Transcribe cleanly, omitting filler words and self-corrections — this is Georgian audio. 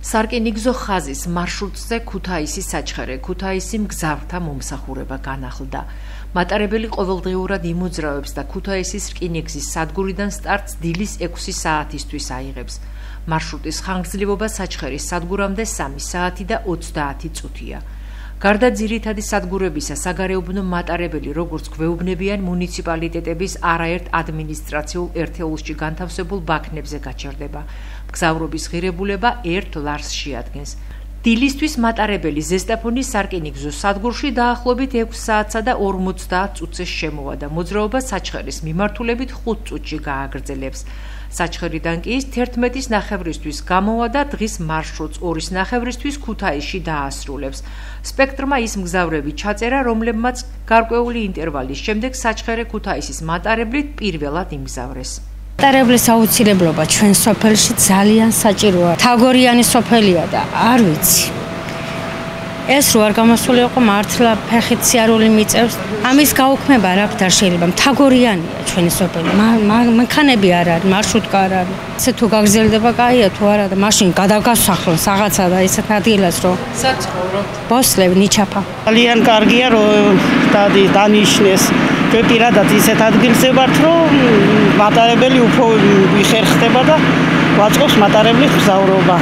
სარკინიგზო ხაზის მარშრუტზე ქუთაისის საჩხერე ქუთაისი მგზავრთა მომსახურება განახლდა. მატარებელი ყოველდღიურად იმოძრავებს და ქუთაისის რკინიგზის სადგურიდან სტარტს დილის 6 საათისთვის აიღებს. მარშრუტის ხანგრძლივობა საჩხერის სადგურამდე 3 საათი და 30 წუთია. გარდა ძირითადი სადგურებისა, საგარეუბნო მატარებელი, როგორც გვეუბნებიან მუნიციპალიტეტების არაერთ ადმინისტრაციულ ერთეულში განთავსებულ ბაქნებზე გაჩერდება. მგზავრობის ღირებულება 1 ლარს შეადგენს. დილისთვის მატარებელი ზესტაფონის სარკინიგზო სადგურში დაახლოებით 6 საათსა და 50 წუთზე შემოვა და მოძრაობა საჩხერის მიმართულებით 5 წუთში გააგრძელებს. საჩხერიდან კი ის 11-ის ნახევრისთვის გამოვა და დღის მარშრუტს 2-ის ნახევრისთვის ქუთაისში დაასრულებს. სპექტრმა ის მგზავრები ჩაწერა, რომლებმაც გარკვეული ინტერვალის შემდეგ საჩხერე ქუთაისის მატარებლით პირველად იმგზავრეს. მატარებლის აუცილებლობა ჩვენ სოფელში ძალიან საჭიროა. თაგორიანი სოფელია და არ ვიცი. ეს რო არ გამოსულიყო მართლა ფეხით სიარული მიწევს. ამის გაუქმება არ აქვს და შეიძლება. თაგორიანია ჩვენი სოფელი. მანქანები არ არის, მარშრუტკა არ არის. ესე თუ გაგრძელდება, კაია თუ არა და მაშინ გადაგასახლონ რაღაცა და ისეთ ადგილას რომ საცხოვროთ. ბოსლები ნიჩაფა. ძალიან კარგია რომ დანიშნეს. ჩვენ პირადად ისეთ ადგილზე ვართ, რომ მატარებელი უფრო ვიხერხდება და ვაწყობს მატარებლის მგზავრობა.